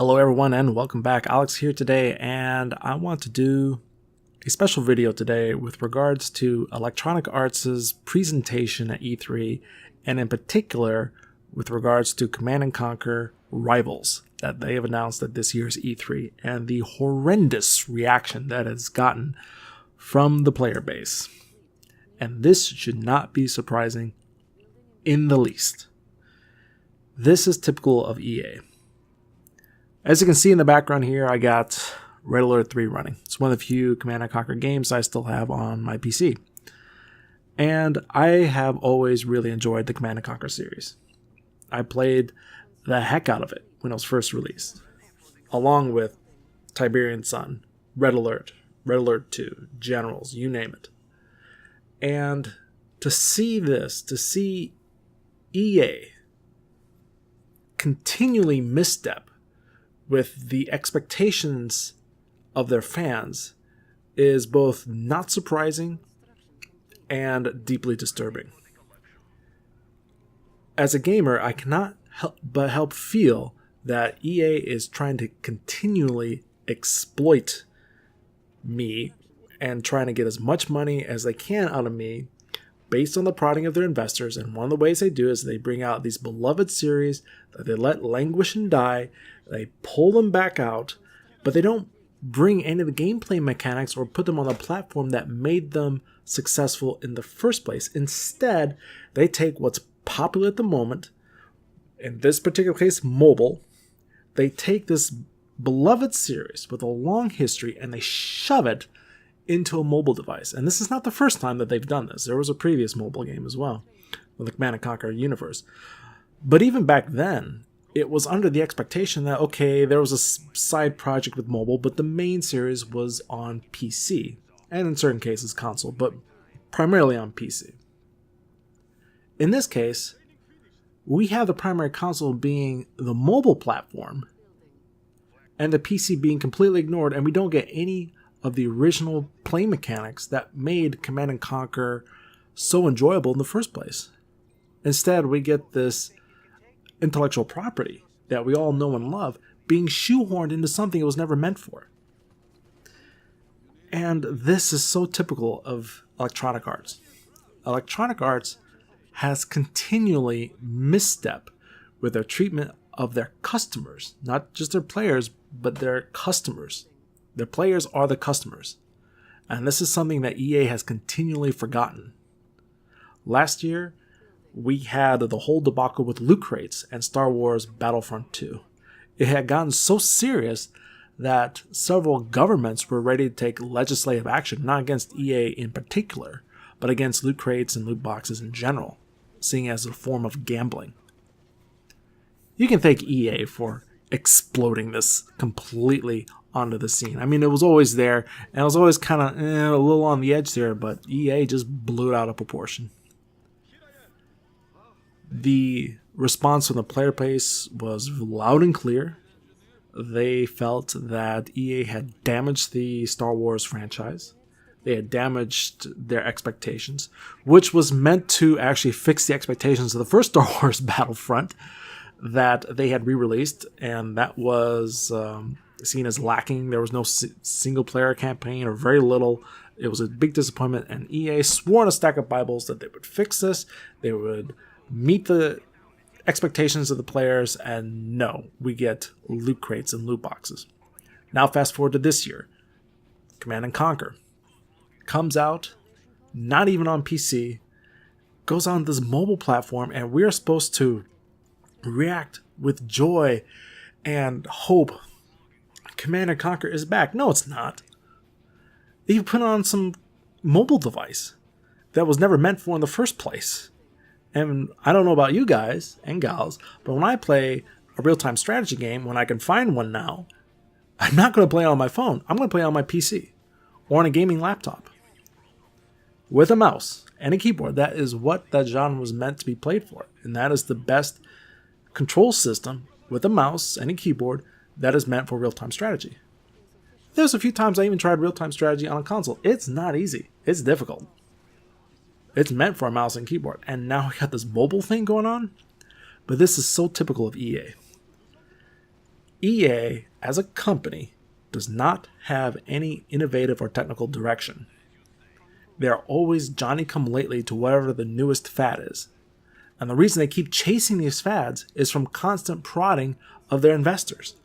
Hello everyone and welcome back. Alex here today, and I want to do a special video today with regards to Electronic Arts' presentation at E3, and in particular with regards to Command & Conquer Rivals that they have announced at this year's E3 and the horrendous reaction that it's gotten from the player base. And this should not be surprising in the least. This is typical of EA. As you can see in the background here, I got Red Alert 3 running. It's one of the few Command & Conquer games I still have on my PC. And I have always really enjoyed the Command & Conquer series. I played the heck out of it when it was first released, along with Tiberian Sun, Red Alert 2, Generals, you name it. And to see EA continually misstep with the expectations of their fans is both not surprising and deeply disturbing. As a gamer, I cannot help feel that EA is trying to continually exploit me and trying to get as much money as they can out of me based on the prodding of their investors. And one of the ways they do is they bring out these beloved series that they let languish and die. They pull them back out, but they don't bring any of the gameplay mechanics or put them on the platform that made them successful in the first place. Instead, they take what's popular at the moment, in this particular case, mobile. They take this beloved series with a long history and they shove it into a mobile device. And this is not the first time that they've done this. There was a previous mobile game as well, with the Command & Conquer universe. But even back then, it was under the expectation that, okay, there was a side project with mobile, but the main series was on PC, and in certain cases console, but primarily on PC. In this case, we have the primary console being the mobile platform, and the PC being completely ignored, and we don't get any of the original play mechanics that made Command & Conquer so enjoyable in the first place. Instead, we get this intellectual property that we all know and love being shoehorned into something it was never meant for. And this is so typical of Electronic Arts. Electronic Arts has continually misstepped with their treatment of their customers, not just their players, but their customers. Their players are the customers. And this is something that EA has continually forgotten. Last year, we had the whole debacle with loot crates and Star Wars Battlefront 2. It had gotten so serious that several governments were ready to take legislative action, not against EA in particular, but against loot crates and loot boxes in general, seeing as a form of gambling. You can thank EA for exploding this completely onto the scene. I mean, it was always there, and it was always kind of a little on the edge there, but EA just blew it out of proportion. The response from the player base was loud and clear. They felt that EA had damaged the Star Wars franchise. They had damaged their expectations, which was meant to actually fix the expectations of the first Star Wars Battlefront that they had re-released, and that was seen as lacking. There was no single-player campaign, or very little. It was a big disappointment, and EA swore on a stack of Bibles that they would fix this. They would meet the expectations of the players, and no, we get loot crates and loot boxes. Now fast forward to this year. Command & Conquer comes out, not even on PC, goes on this mobile platform, and we're supposed to react with joy and hope. Command & Conquer is back. No, it's not. You put on some mobile device that was never meant for in the first place. And I don't know about you guys and gals, but when I play a real-time strategy game, when I can find one now, I'm not going to play it on my phone. I'm going to play it on my PC or on a gaming laptop with a mouse and a keyboard. That is what that genre was meant to be played for. And that is the best control system with a mouse and a keyboard that is meant for real-time strategy. There's a few times I even tried real-time strategy on a console. It's not easy. It's difficult. It's meant for a mouse and keyboard. And now we got this mobile thing going on. But this is so typical of EA. EA, as a company, does not have any innovative or technical direction. They are always Johnny-come-lately to whatever the newest fad is. And the reason they keep chasing these fads is from constant prodding of their investors.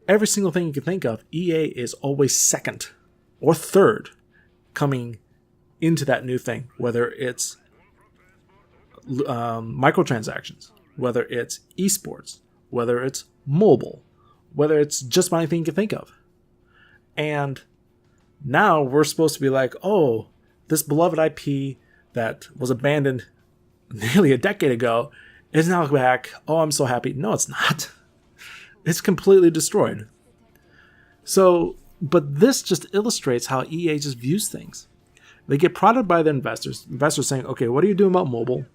Every single thing you can think of, EA is always second or third coming into that new thing, whether it's microtransactions, whether it's esports, whether it's mobile, whether it's just about anything you can think of. And now we're supposed to be like, oh, this beloved IP that was abandoned nearly a decade ago is now back. Oh, I'm so happy. No, it's not. It's completely destroyed. So, but this just illustrates how EA just views things. They get prodded by the investors. Investors saying, okay, what are you doing about mobile?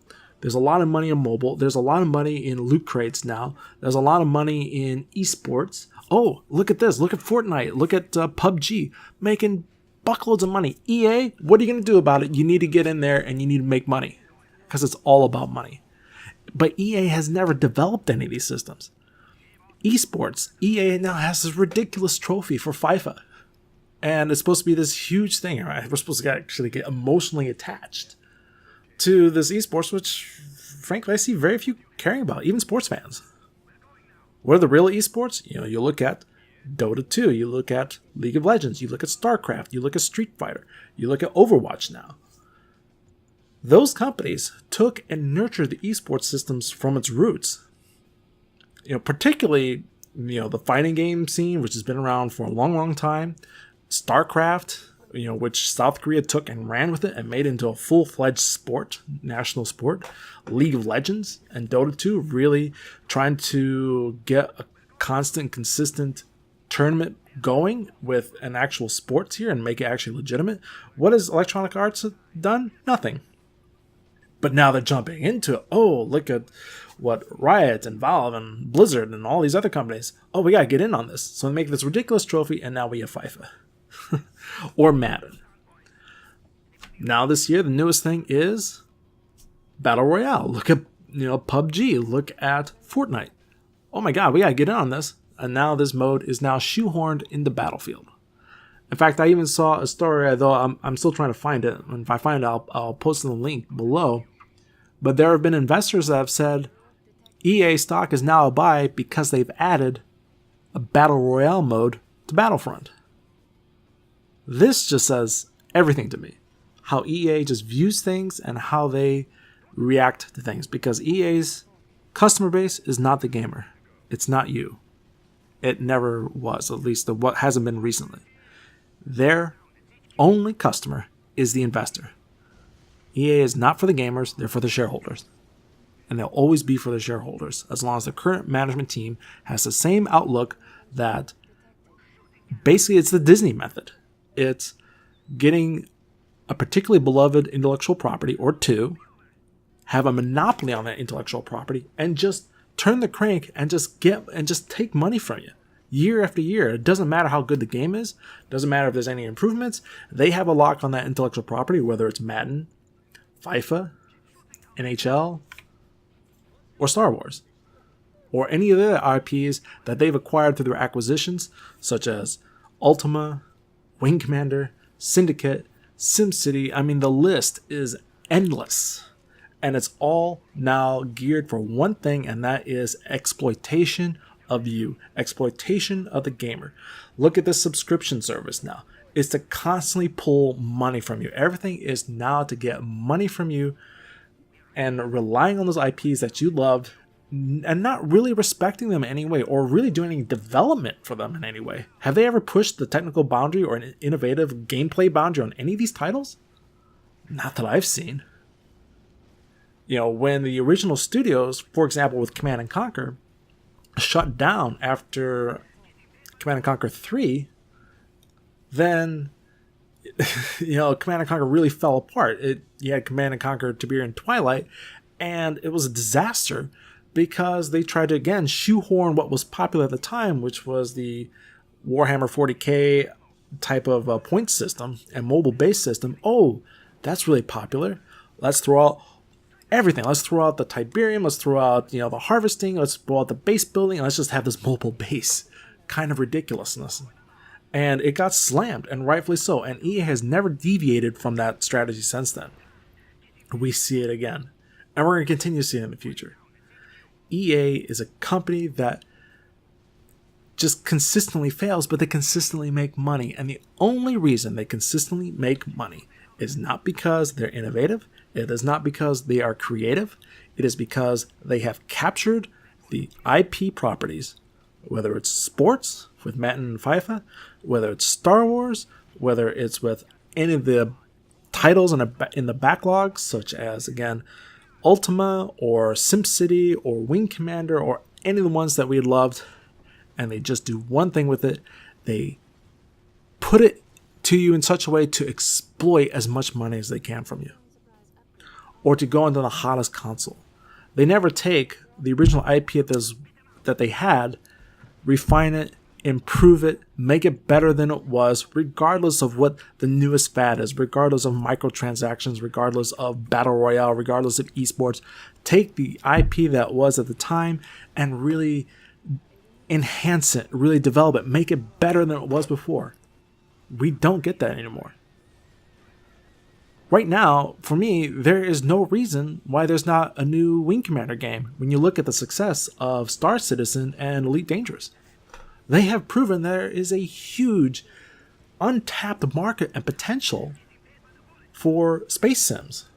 There's a lot of money in mobile. There's a lot of money in loot crates now. There's a lot of money in esports. Oh, look at this. Look at Fortnite. Look at PUBG making buckloads of money. EA, what are you going to do about it? You need to get in there and you need to make money because it's all about money. But EA has never developed any of these systems. Esports, EA now has this ridiculous trophy for FIFA. And it's supposed to be this huge thing, right? We're supposed to actually get emotionally attached to this esports, which, frankly, I see very few caring about, even sports fans. What are the real esports? You look at Dota 2, you look at League of Legends, you look at StarCraft, you look at Street Fighter, you look at Overwatch now. Those companies took and nurtured the esports systems from its roots. Particularly, the fighting game scene, which has been around for a long, long time. StarCraft, which South Korea took and ran with it and made into a full-fledged sport, national sport. League of Legends and Dota 2 really trying to get a constant, consistent tournament going with an actual sports here and make it actually legitimate. What has Electronic Arts done? Nothing. But now they're jumping into it. Oh, look at what Riot and Valve and Blizzard and all these other companies. Oh, we got to get in on this. So they make this ridiculous trophy, and now we have FIFA. Or Madden. Now this year, the newest thing is Battle Royale. Look at, PUBG. Look at Fortnite. Oh my God, we got to get in on this. And now this mode is now shoehorned into Battlefield. In fact, I even saw a story, although I'm still trying to find it. And if I find it, I'll post the link below. But there have been investors that have said EA stock is now a buy because they've added a Battle Royale mode to Battlefront. This just says everything to me. How EA just views things and how they react to things. Because EA's customer base is not the gamer. It's not you. It never was, at least what hasn't been recently. Their only customer is the investor. EA is not for the gamers, they're for the shareholders. And they'll always be for the shareholders, as long as the current management team has the same outlook that basically it's the Disney method. It's getting a particularly beloved intellectual property or two, have a monopoly on that intellectual property, and just turn the crank and just take money from you year after year. It doesn't matter how good the game is, doesn't matter if there's any improvements. They have a lock on that intellectual property, whether it's Madden, FIFA, NHL, or Star Wars, or any of the other IPs that they've acquired through their acquisitions, such as Ultima, Wing Commander, Syndicate, SimCity. I mean, the list is endless. And it's all now geared for one thing, and that is exploitation of you. Exploitation of the gamer. Look at this subscription service now. It's to constantly pull money from you. Everything is now to get money from you and relying on those IPs that you loved and not really respecting them in any way or really doing any development for them in any way. Have they ever pushed the technical boundary or an innovative gameplay boundary on any of these titles? Not that I've seen. When the original studios, for example, with Command and Conquer, shut down after Command and Conquer 3, then Command and Conquer really fell apart. You had Command and Conquer Tiberian Twilight, and it was a disaster because they tried to, again, shoehorn what was popular at the time, which was the Warhammer 40k type of point system and mobile-based system. Oh, that's really popular. Let's throw out everything. Let's throw out the Tiberium. Let's throw out, the harvesting. Let's throw out the base building. And let's just have this mobile base kind of ridiculousness. And it got slammed, and rightfully so. And EA has never deviated from that strategy since then. We see it again. And we're going to continue to see it in the future. EA is a company that just consistently fails, but they consistently make money. And the only reason they consistently make money is not because they're innovative. It is not because they are creative. It is because they have captured the IP properties, whether it's sports with Madden and FIFA, whether it's Star Wars, whether it's with any of the titles in the backlog, such as, again, Ultima or SimCity or Wing Commander or any of the ones that we loved, and they just do one thing with it. They put it to you in such a way to exploit as much money as they can from you, or to go into the hottest console. They never take the original IP that they had, refine it, improve it, make it better than it was, regardless of what the newest fad is, regardless of microtransactions, regardless of battle royale, regardless of esports. Take the IP that was at the time and really enhance it, really develop it, make it better than it was before. We don't get that anymore. Right now, for me, there is no reason why there's not a new Wing Commander game when you look at the success of Star Citizen and Elite Dangerous. They have proven there is a huge untapped market and potential for space sims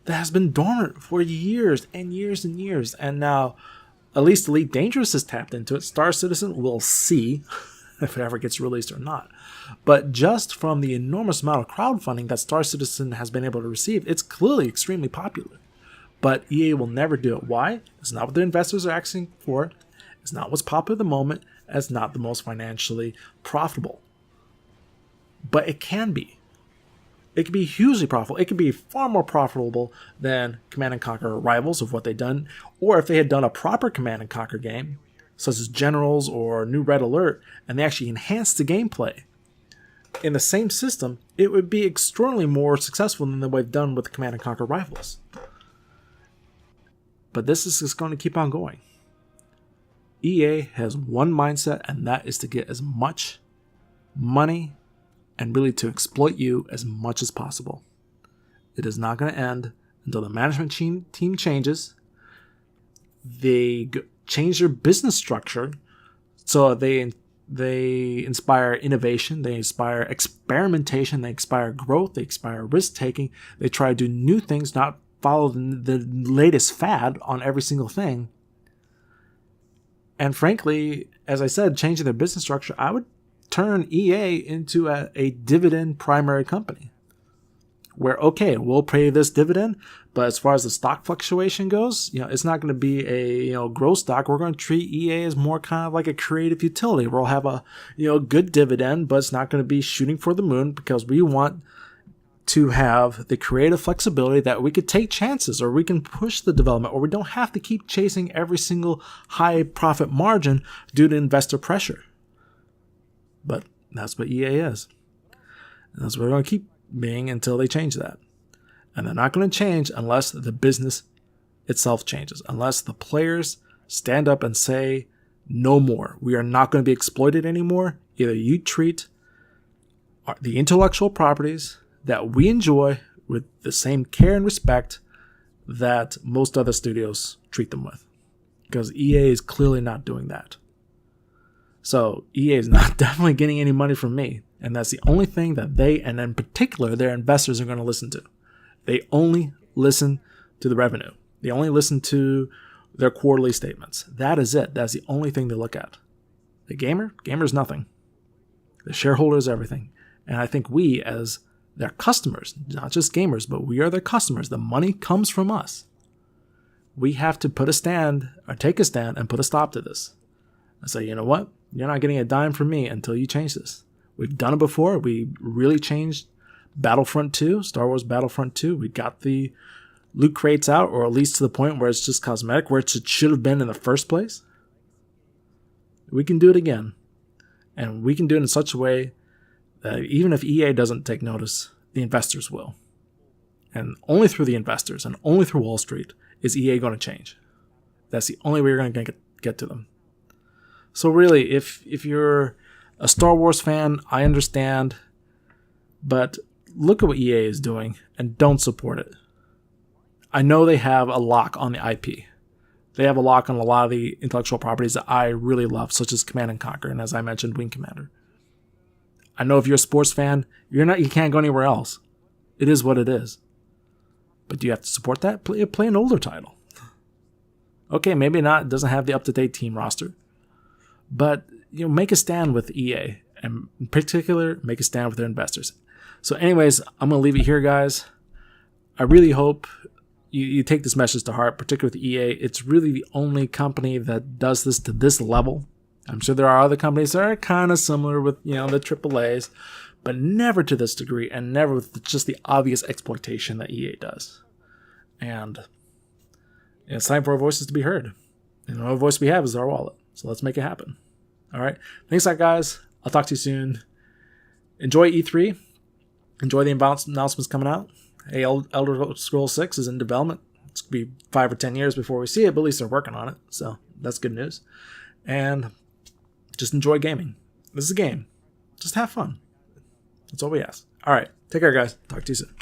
that has been dormant for years and years and years. And now, at least Elite Dangerous has tapped into it. Star Citizen, we'll see if it ever gets released or not. But just from the enormous amount of crowdfunding that Star Citizen has been able to receive, it's clearly extremely popular. But EA will never do it. Why? It's not what the investors are asking for. It's not what's popular at the moment. It's not the most financially profitable. But it can be. It can be hugely profitable. It could be far more profitable than Command & Conquer Rivals of what they've done. Or if they had done a proper Command & Conquer game, such as Generals or New Red Alert, and they actually enhanced the gameplay in the same system, it would be extraordinarily more successful than what they've done with Command & Conquer Rivals. But this is just going to keep on going. EA has one mindset, and that is to get as much money and really to exploit you as much as possible. It is not going to end until the management team changes. They change their business structure so they inspire innovation, they inspire experimentation, they inspire growth, they inspire risk-taking. They try to do new things, not follow the latest fad on every single thing. And frankly, as I said, changing their business structure, I would turn EA into a dividend primary company. Where, okay, we'll pay this dividend, but as far as the stock fluctuation goes, it's not going to be a growth stock. We're going to treat EA as more kind of like a creative utility. We'll have a good dividend, but it's not going to be shooting for the moon because we want to have the creative flexibility that we could take chances, or we can push the development, or we don't have to keep chasing every single high profit margin due to investor pressure. But that's what EA is. And that's what we're going to keep being until they change that. And they're not going to change unless the business itself changes, unless the players stand up and say, no more. We are not going to be exploited anymore. Either you treat the intellectual properties that we enjoy with the same care and respect that most other studios treat them with. Because EA is clearly not doing that. So EA is not definitely getting any money from me. And that's the only thing that they, and in particular their investors, are going to listen to. They only listen to the revenue. They only listen to their quarterly statements. That is it. That's the only thing they look at. The gamer's nothing. The shareholder is everything. And I think we, as their customers, not just gamers, but we are their customers. The money comes from us. We have to put a stand, or take a stand, and put a stop to this. And say, you know what? You're not getting a dime from me until you change this. We've done it before. We really changed Battlefront 2, Star Wars Battlefront 2. We got the loot crates out, or at least to the point where it's just cosmetic, where it should have been in the first place. We can do it again. And we can do it in such a way that even if EA doesn't take notice, the investors will. And only through the investors and only through Wall Street is EA going to change. That's the only way you're going to get to them. So really, if you're a Star Wars fan, I understand, but look at what EA is doing and don't support it. I know they have a lock on the IP. They have a lock on a lot of the intellectual properties that I really love, such as Command & Conquer, and as I mentioned, Wing Commander. I know if you're a sports fan, you can't go anywhere else. It is what it is. But do you have to support that? Play an older title. Okay, maybe not. It doesn't have the up-to-date team roster. But make a stand with EA. And in particular, make a stand with their investors. So anyways, I'm going to leave it here, guys. I really hope you take this message to heart, particularly with EA. It's really the only company that does this to this level. I'm sure there are other companies that are kind of similar with, the AAAs, but never to this degree and never with just the obvious exploitation that EA does. And it's time for our voices to be heard. And the voice we have is our wallet. So let's make it happen. All right. Thanks a lot, guys. I'll talk to you soon. Enjoy E3. Enjoy the announcements coming out. Hey, Elder Scrolls 6 is in development. It's going to be 5 or 10 years before we see it, but at least they're working on it. So that's good news. And just enjoy gaming. This is a game. Just have fun. That's all we ask. All right. Take care, guys. Talk to you soon.